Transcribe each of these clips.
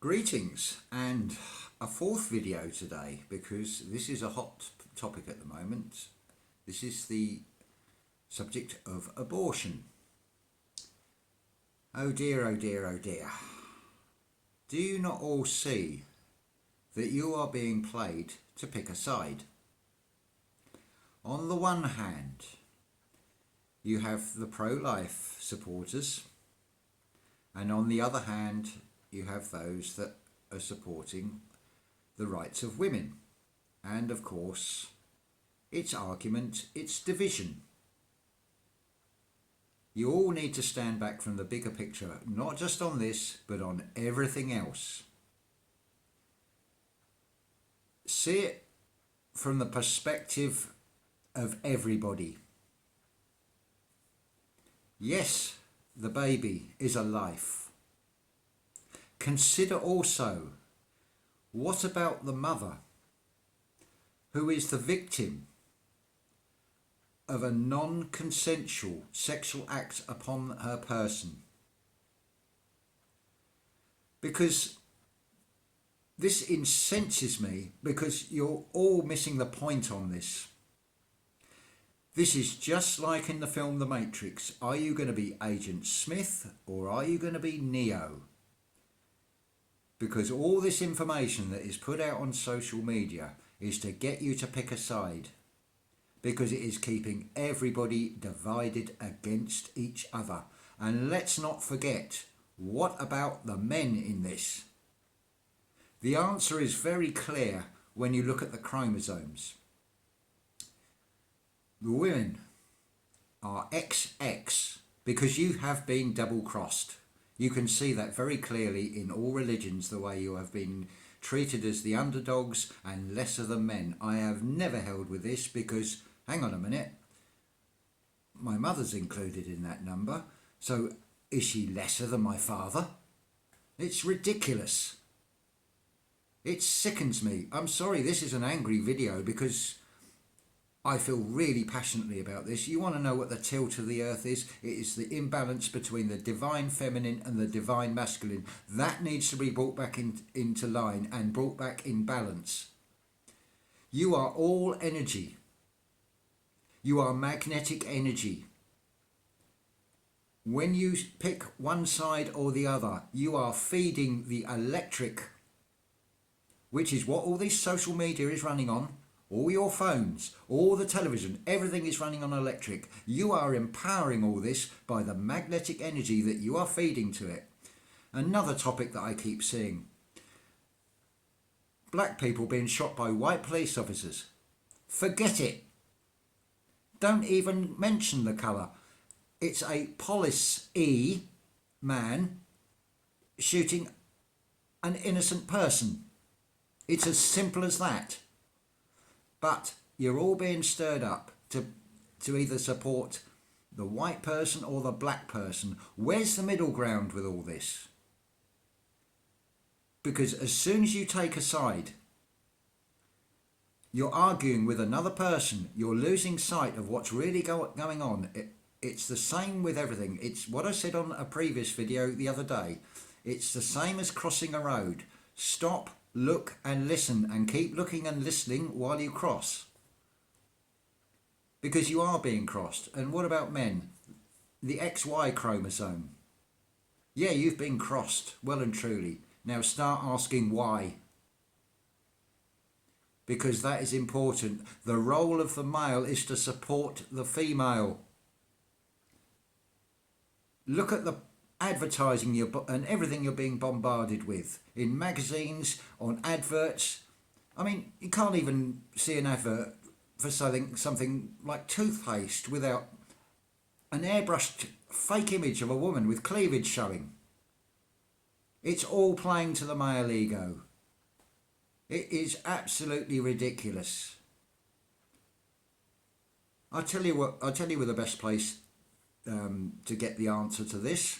Greetings, and a fourth video today because this is a hot topic at the moment. This is the subject of abortion. Oh dear, oh dear, oh dear. Do you not all see that you are being played to pick a side? On the one hand, you have the pro-life supporters, and on the other hand, you have those that are supporting the rights of women. And of course, it's argument, it's division. You all need to stand back from the bigger picture, not just on this, but on everything else. See it from the perspective of everybody. Yes, the baby is a life. Consider also, what about the mother who is the victim of a non-consensual sexual act upon her person? Because this incenses me, because you're all missing the point on this. This is just like in the film The Matrix. Are you going to be Agent Smith or are you going to be Neo? Because all this information that is put out on social media is to get you to pick a side, because it is keeping everybody divided against each other. And let's not forget, what about the men in this? The answer is very clear when you look at the chromosomes. The women are XX because you have been double-crossed. You can see that very clearly in all religions, the way you have been treated as the underdogs and lesser than men. I have never held with this because, hang on a minute, my mother's included in that number, so is she lesser than my father? It's ridiculous. It sickens me. I'm sorry, this is an angry video because I feel really passionately about this. You want to know what the tilt of the earth is? It is the imbalance between the divine feminine and the divine masculine. That needs to be brought back into line and brought back in balance. You are all energy. You are magnetic energy. When you pick one side or the other, you are feeding the electric, which is what all this social media is running on. All your phones, all the television, everything is running on electric. You are empowering all this by the magnetic energy that you are feeding to it. Another topic that I keep seeing. Black people being shot by white police officers. Forget it. Don't even mention the colour. It's a police man shooting an innocent person. It's as simple as that. But you're all being stirred up to either support the white person or the black person. Where's the middle ground with all this? Because as soon as you take a side, you're arguing with another person. You're losing sight of what's really going on. It's the same with everything. It's what I said on a previous video the other day. It's the same as crossing a road. Stop, look and listen, and keep looking and listening while you cross. Because you are being crossed. And what about men? The XY chromosome. Yeah, you've been crossed, well and truly. Now start asking why. Because that is important. The role of the male is to support the female. Look at the advertising and everything you're being bombarded with in magazines, on adverts. I mean, you can't even see an advert for something like toothpaste without an airbrushed fake image of a woman with cleavage showing. It's all playing to the male ego. It is absolutely ridiculous. I'll tell you where the best place to get the answer to this.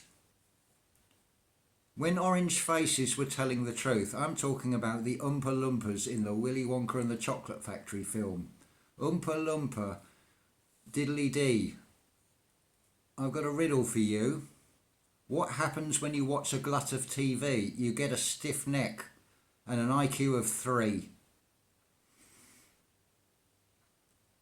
When Orange Faces were telling the truth, I'm talking about the Oompa Loompas in the Willy Wonka and the Chocolate Factory film. Oompa Loompa, diddly dee. I've got a riddle for you. What happens when you watch a glut of TV? You get a stiff neck and an IQ of 3.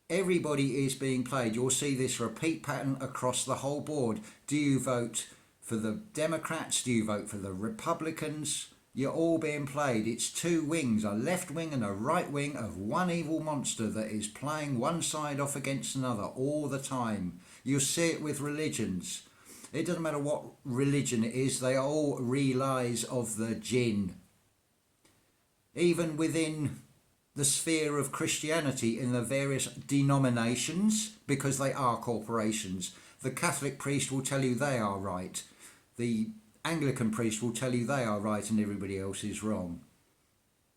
Everybody is being played. You'll see this repeat pattern across the whole board. Do you vote for the Democrats? Do you vote for the Republicans? You're all being played. It's two wings, a left wing and a right wing of one evil monster that is playing one side off against another all the time. You'll see it with religions. It doesn't matter what religion it is, they are all relies of the jinn. Even within the sphere of Christianity in the various denominations, because they are corporations. The Catholic priest will tell you they are right. The Anglican priest will tell you they are right and everybody else is wrong.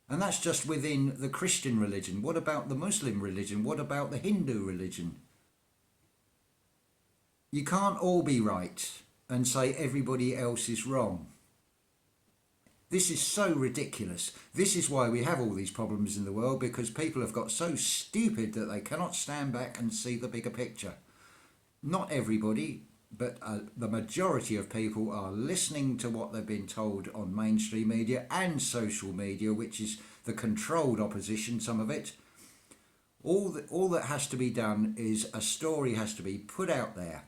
And that's just within the Christian religion. What about the Muslim religion? What about the Hindu religion? You can't all be right and say everybody else is wrong. This is so ridiculous. This is why we have all these problems in the world, because people have got so stupid that they cannot stand back and see the bigger picture. Not everybody, but the majority of people are listening to what they've been told on mainstream media and social media, which is the controlled opposition, some of it. All that has to be done is a story has to be put out there,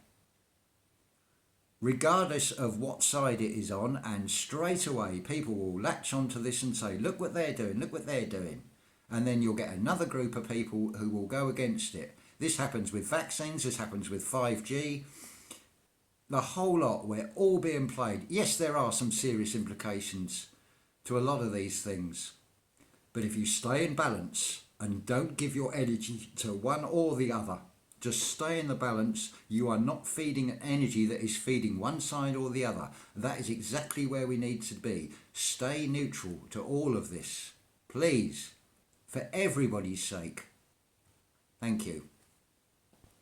regardless of what side it is on, and straight away people will latch onto this and say, look what they're doing, look what they're doing. And then you'll get another group of people who will go against it. This happens with vaccines, this happens with 5G. The whole lot, we're all being played. Yes, there are some serious implications to a lot of these things. But if you stay in balance and don't give your energy to one or the other, just stay in the balance, you are not feeding an energy that is feeding one side or the other. That is exactly where we need to be. Stay neutral to all of this. Please, for everybody's sake. Thank you.